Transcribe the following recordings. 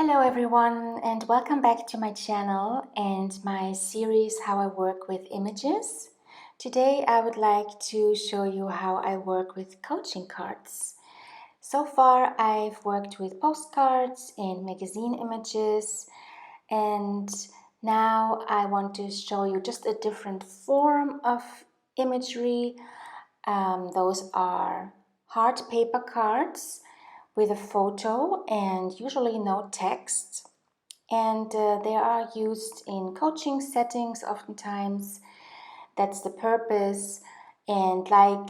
Hello everyone and welcome back to my channel and my series How I Work with Images. Today I would like to show you how I work with coaching cards. So far I've worked with postcards and magazine images, and now I want to show you just a different form of imagery. Those are hard paper cards with a photo and usually no text. And they are used in coaching settings oftentimes. That's the purpose. And like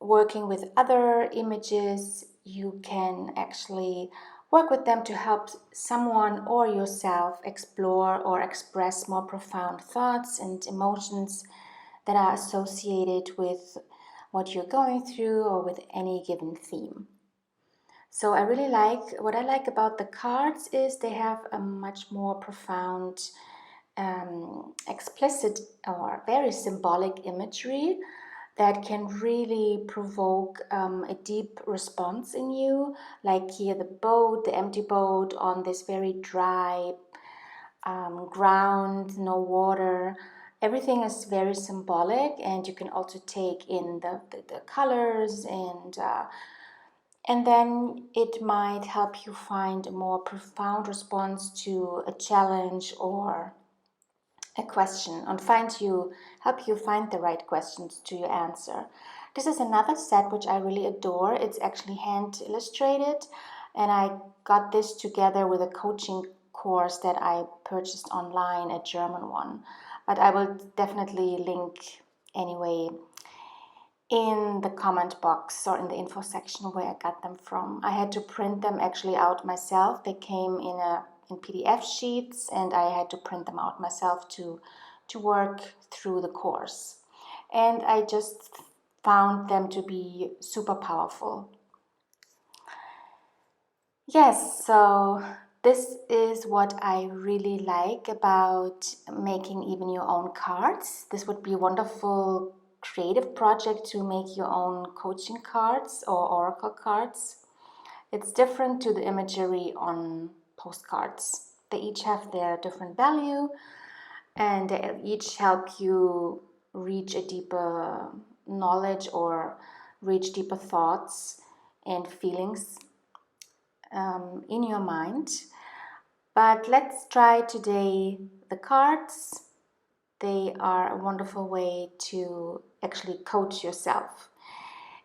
working with other images, you can actually work with them to help someone or yourself explore or express more profound thoughts and emotions that are associated with what you're going through or with any given theme. So what I like about the cards is they have a much more profound, explicit or very symbolic imagery that can really provoke a deep response in you. Like here, the empty boat on this very dry ground, no water. Everything is very symbolic, and you can also take in the colors, and then it might help you find a more profound response to a challenge or a question, and help you find the right questions to your answer. This is another set which I really adore. It's actually hand illustrated, and I got this together with a coaching course that I purchased online, a German one. But I will definitely link anyway in the comment box or in the info section where I got them from. I had to print them actually out myself. They came in PDF sheets, and I had to print them out myself to work through the course. And I just found them to be super powerful. Yes, so this is what I really like about making even your own cards. This would be a wonderful creative project to make your own coaching cards or oracle cards. It's different to the imagery on postcards. They each have their different value, and they each help you reach a deeper knowledge or reach deeper thoughts and feelings in your mind. But let's try today the cards. They are a wonderful way to actually coach yourself.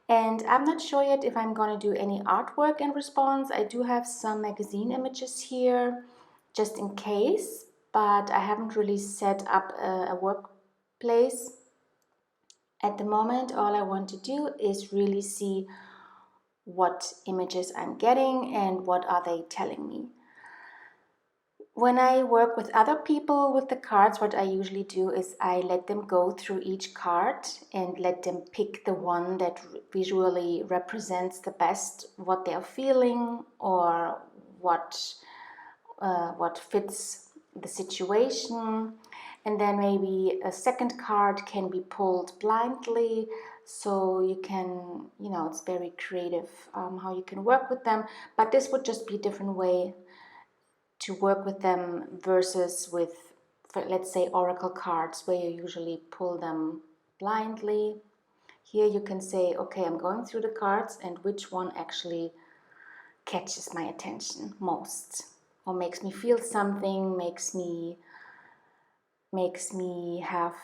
And I'm not sure yet if I'm going to do any artwork in response. I do have some magazine images here just in case, but I haven't really set up a workplace at the moment. All I want to do is really see what images I'm getting and what are they telling me. When I work with other people with the cards, what I usually do is I let them go through each card and let them pick the one that visually represents the best what they're feeling or what fits the situation. And then maybe a second card can be pulled blindly, so you can, it's very creative how you can work with them. But this would just be a different way to work with them versus with, let's say, oracle cards where you usually pull them blindly. Here you can say, okay, I'm going through the cards and which one actually catches my attention most or makes me feel something, makes me have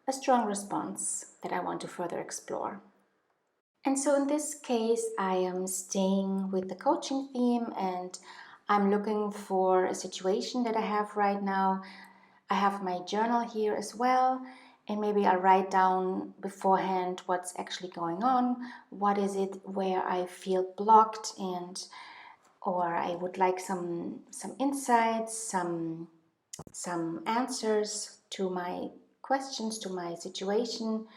a strong response that I want to further explore. And so in this case, I am staying with the coaching theme, and I'm looking for a situation that I have right now. I have my journal here as well, and maybe I'll write down beforehand what's actually going on, what is it where I feel blocked, or I would like some insights, some answers to my questions, to my situation.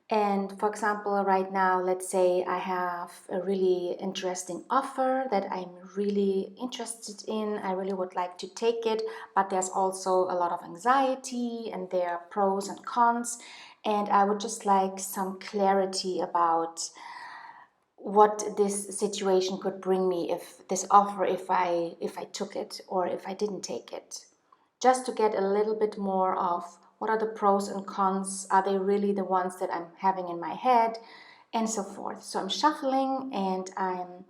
And for example, right now, let's say I have a really interesting offer that I'm really interested in. I really would like to take it, but there's also a lot of anxiety and there are pros and cons. And I would just like some clarity about what this situation could bring me, if this offer, if I took it or if I didn't take it, just to get a little bit more of what are the pros and cons, are they really the ones that I'm having in my head, and so forth. So I'm shuffling and I'm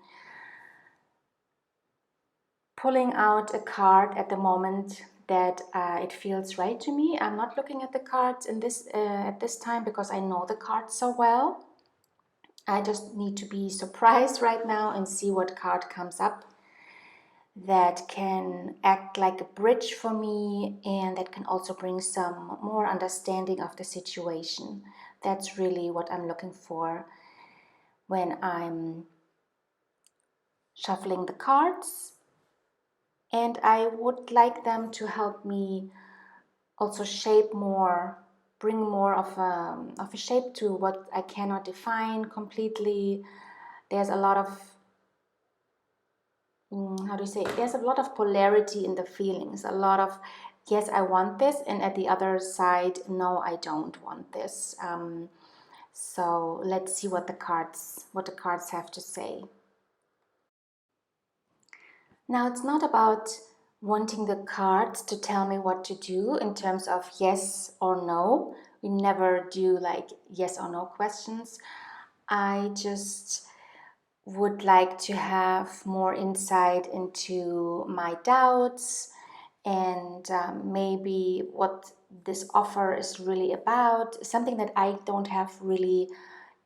pulling out a card at the moment that it feels right to me. I'm not looking at the cards in this at this time because I know the cards so well. I just need to be surprised right now and see what card comes up that can act like a bridge for me and that can also bring some more understanding of the situation. That's really what I'm looking for when I'm shuffling the cards. And I would like them to help me also shape more, bring more of a shape to what I cannot define completely. There's a lot of how do you say, there's a lot of polarity in the feelings, a lot of yes I want this, and at the other side no I don't want this. So let's see what the cards have to say. Now it's not about wanting the cards to tell me what to do in terms of yes or no. We never do like yes or no questions. I just would like to have more insight into my doubts and maybe what this offer is really about, something that I don't have really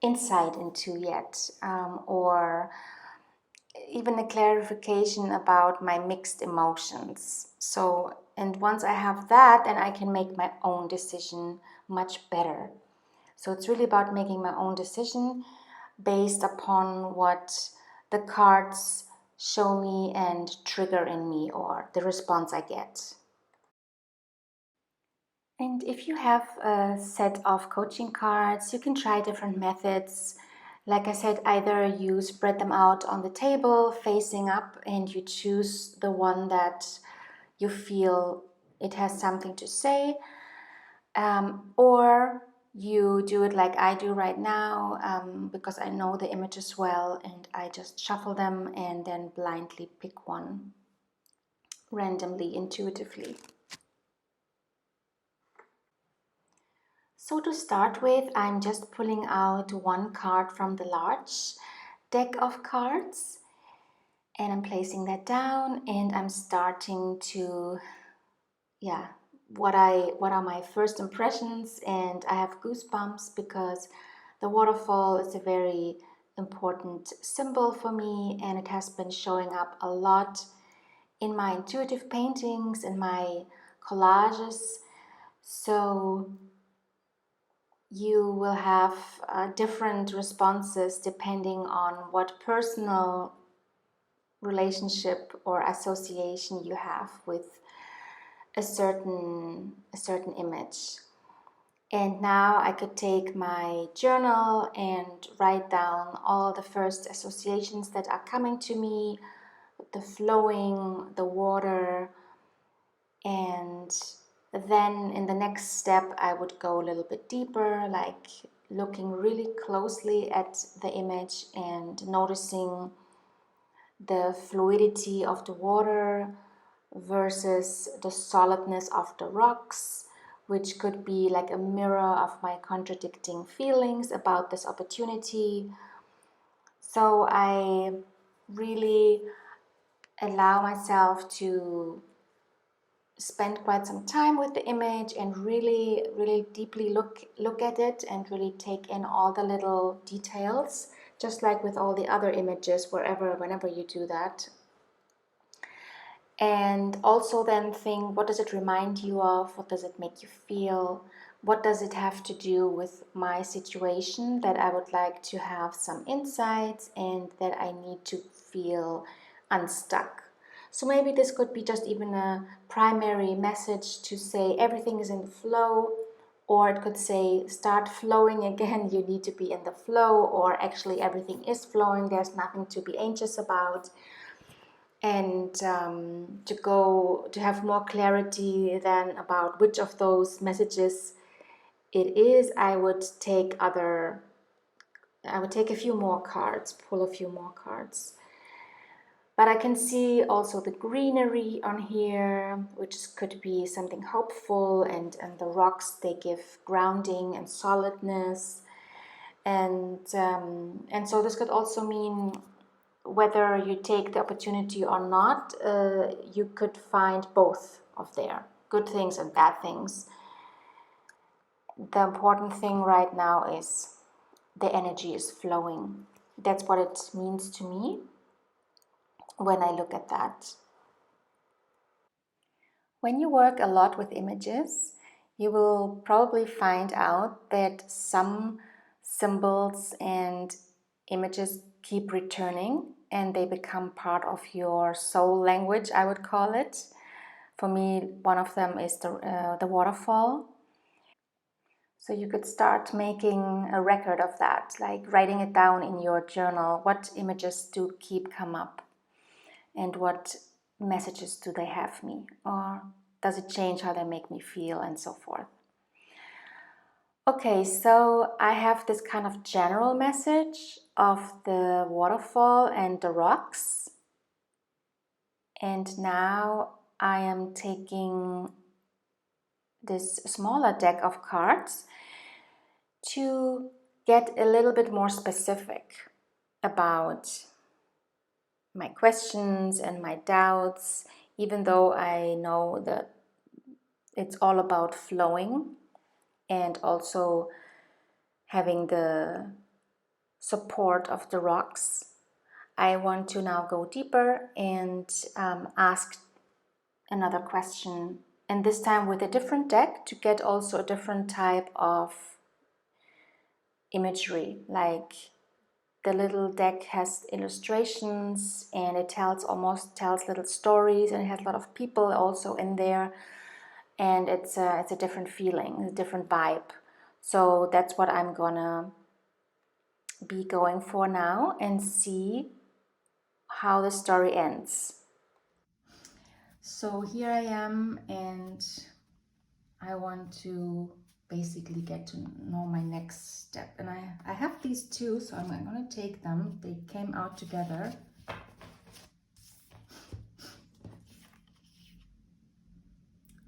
insight into yet, or even a clarification about my mixed emotions. So, and once I have that, then I can make my own decision much better. So it's really about making my own decision based upon what the cards show me and trigger in me, or the response I get. And if you have a set of coaching cards, you can try different methods. Like I said, either you spread them out on the table facing up and you choose the one that you feel it has something to say, or you do it like I do right now, because I know the images well and I just shuffle them and then blindly pick one randomly, intuitively. So to start with, I'm just pulling out one card from the large deck of cards and I'm placing that down and I'm starting to, what are my first impressions, and I have goosebumps because the waterfall is a very important symbol for me and it has been showing up a lot in my intuitive paintings and my collages. So you will have different responses depending on what personal relationship or association you have with a certain image. And now I could take my journal and write down all the first associations that are coming to me, the flowing, the water, and then in the next step I would go a little bit deeper, like looking really closely at the image and noticing the fluidity of the water versus the solidness of the rocks, which could be like a mirror of my contradicting feelings about this opportunity. So I really allow myself to spend quite some time with the image and really deeply look at it and really take in all the little details, just like with all the other images, whenever you do that. And also then think, what does it remind you of? What does it make you feel? What does it have to do with my situation that I would like to have some insights and that I need to feel unstuck? So maybe this could be just even a primary message to say everything is in the flow, or it could say start flowing again, you need to be in the flow, or actually everything is flowing, there's nothing to be anxious about. And to have more clarity then about which of those messages it is, I would take other I would take a few more cards, pull a few more cards. But I can see also the greenery on here, which could be something hopeful, and the rocks, they give grounding and solidness. And so this could also mean whether you take the opportunity or not, you could find both of there, good things and bad things. The important thing right now is the energy is flowing. That's what it means to me when I look at that. When you work a lot with images, you will probably find out that some symbols and images keep returning and they become part of your soul language, I would call it. For me, one of them is the waterfall. So you could start making a record of that, like writing it down in your journal. What images do keep come up? And what messages do they have me? Or does it change how they make me feel and so forth? Okay, so I have this kind of general message of the waterfall and the rocks. And now I am taking this smaller deck of cards to get a little bit more specific about my questions and my doubts, even though I know that it's all about flowing and also having the support of the rocks. I want to now go deeper and ask another question, and this time with a different deck to get also a different type of imagery. Like the little deck has illustrations and it almost tells little stories, and it has a lot of people also in there, and it's a different feeling, a different vibe. So that's what I'm gonna be going for now and see how the story ends. So here I am, and I want to basically get to know my next step. And I have these two, so I'm going to take them. They came out together.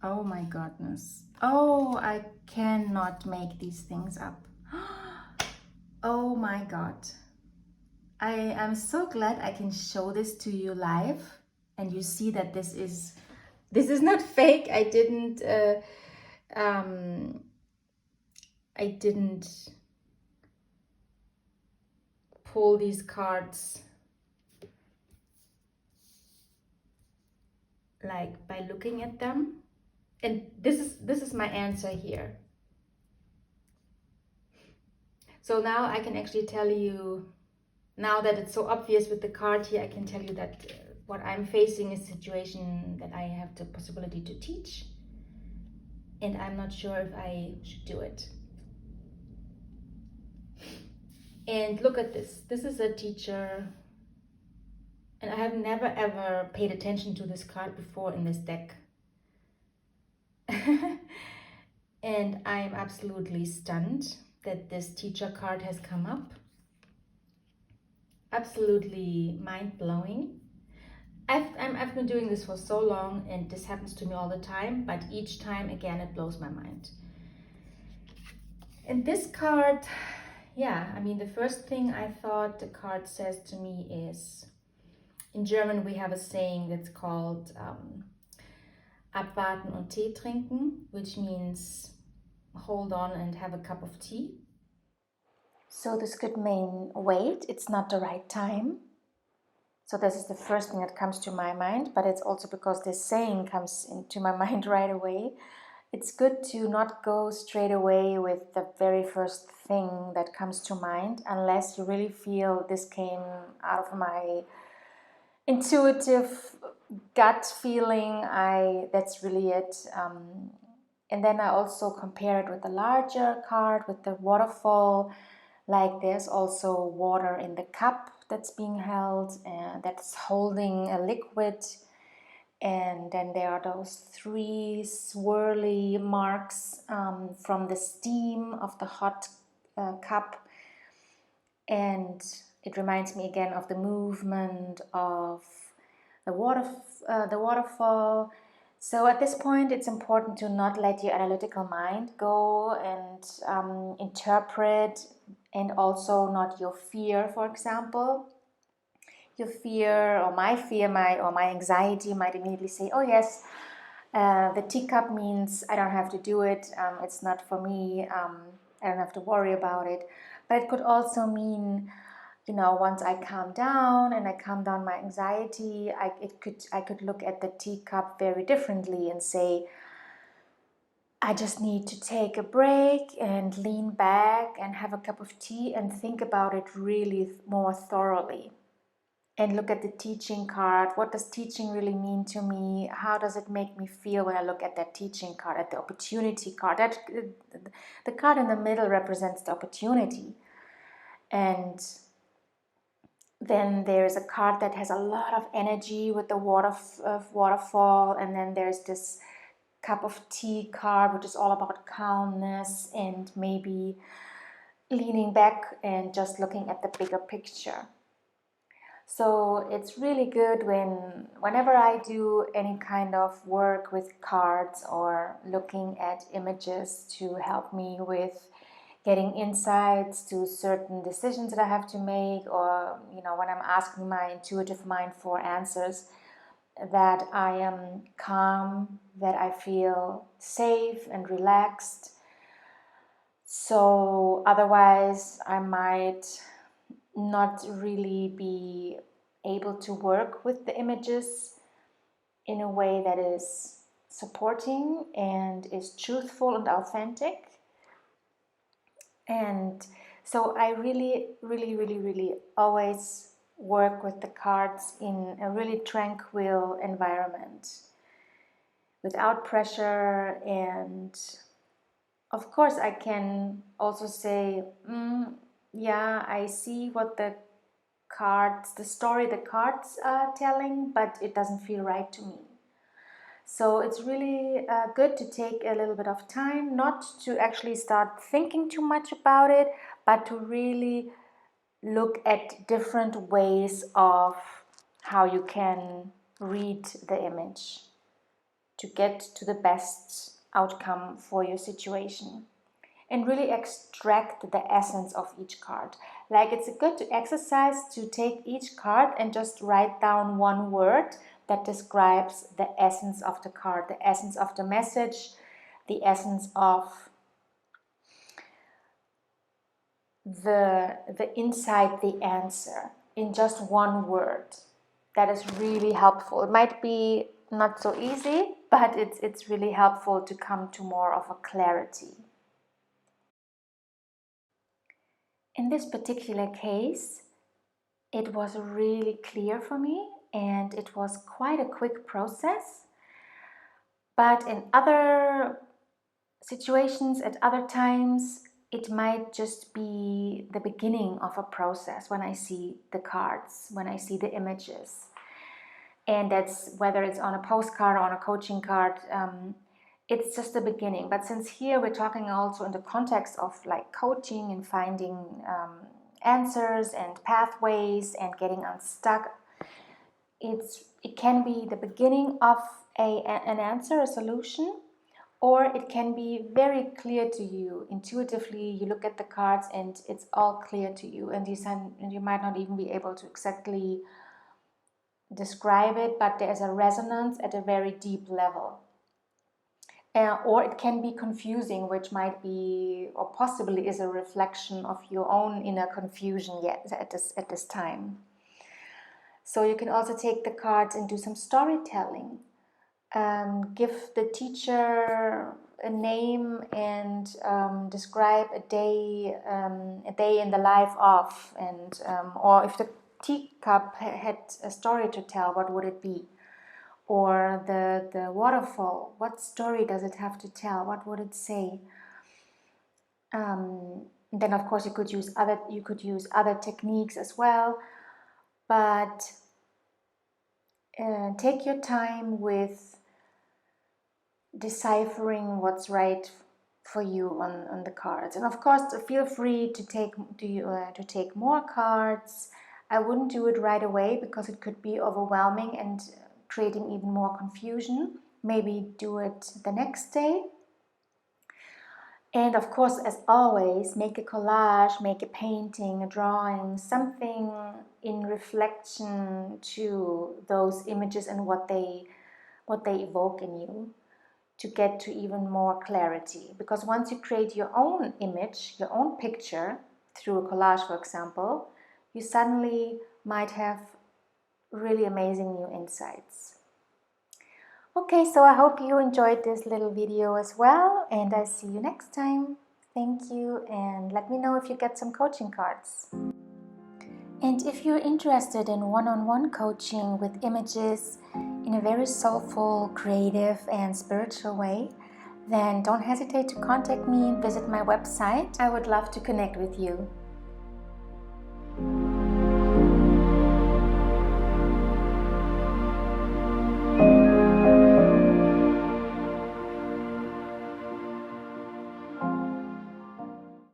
Oh my goodness. Oh, I cannot make these things up. Oh my God. I am so glad I can show this to you live, and you see that this is not fake. I didn't pull these cards like by looking at them. And this is my answer here. So now I can actually tell you, now that it's so obvious with the card here, I can tell you that what I'm facing is a situation that I have the possibility to teach, and I'm not sure if I should do it. And look at this. This is a teacher, and I have never ever paid attention to this card before in this deck. And I'm absolutely stunned that this teacher card has come up. Absolutely mind-blowing. I've been doing this for so long, and this happens to me all the time, but each time again it blows my mind. And this card, yeah, I mean, the first thing I thought the card says to me is, in German we have a saying that's called abwarten und Tee trinken, which means hold on and have a cup of tea. So this could mean wait, it's not the right time. So this is the first thing that comes to my mind, but it's also because this saying comes into my mind right away. It's good to not go straight away with the very first thing that comes to mind unless you really feel this came out of my intuitive gut feeling. That's really it. And then I also compare it with the larger card, with the waterfall. Like there's also water in the cup that's being held and that's holding a liquid. And then there are those three swirly marks from the steam of the hot cup. And it reminds me again of the movement of the waterfall. So at this point, it's important to not let your analytical mind go and interpret, and also not your fear, for example. Your fear or my fear, my anxiety might immediately say, "Oh yes, the teacup means I don't have to do it. It's not for me. I don't have to worry about it." But it could also mean, once I calm down and I calm down my anxiety, I could look at the teacup very differently and say, I just need to take a break and lean back and have a cup of tea and think about it really more thoroughly. And look at the teaching card. What does teaching really mean to me? How does it make me feel when I look at that teaching card, at the opportunity card? The card in the middle represents the opportunity. And then there's a card that has a lot of energy with the waterfall. And then there's this cup of tea card, which is all about calmness and maybe leaning back and just looking at the bigger picture. So it's really good whenever I do any kind of work with cards or looking at images to help me with getting insights to certain decisions that I have to make, or when I'm asking my intuitive mind for answers, that I am calm, that I feel safe and relaxed. So otherwise I might not really be able to work with the images in a way that is supporting and is truthful and authentic. And so I really, really, really, really always work with the cards in a really tranquil environment without pressure. And of course I can also say, yeah, I see what the story the cards are telling, but it doesn't feel right to me. So it's really good to take a little bit of time, not to actually start thinking too much about it, but to really look at different ways of how you can read the image to get to the best outcome for your situation, and really extract the essence of each card. Like, it's a good exercise to take each card and just write down one word that describes the essence of the card, the essence of the message, the essence of the inside, the answer, in just one word. That is really helpful. It might be not so easy, but it's really helpful to come to more of a clarity. In this particular case, it was really clear for me, and it was quite a quick process. But in other situations, at other times, it might just be the beginning of a process when I see the cards, when I see the images. And that's whether it's on a postcard or on a coaching card, it's just the beginning. But since here we're talking also in the context of like coaching and finding answers and pathways and getting unstuck, it can be the beginning of an answer, a solution, or it can be very clear to you intuitively. You look at the cards and it's all clear to you, and you might not even be able to exactly describe it, but there's a resonance at a very deep level. Or it can be confusing, which might be, or possibly is, a reflection of your own inner confusion yet at this time. So you can also take the cards and do some storytelling. Give the teacher a name and describe a day in the life of, and or if the teacup had a story to tell, what would it be? Or the waterfall, what story does it have to tell? What would it say? Then of course you could use other techniques as well, but take your time with deciphering what's right for you on the cards. And of course, feel free to take more cards. I wouldn't do it right away because it could be overwhelming and creating even more confusion. Maybe do it the next day. And of course, as always, make a collage, make a painting, a drawing, something in reflection to those images and what they evoke in you, to get to even more clarity. Because once you create your own image, your own picture through a collage, for example, you suddenly might have really amazing new insights. Okay, so I hope you enjoyed this little video as well, and I see you next time. Thank you, and let me know if you get some coaching cards. And if you're interested in one-on-one coaching with images in a very soulful, creative, and spiritual way, then don't hesitate to contact me and visit my website. I would love to connect with you.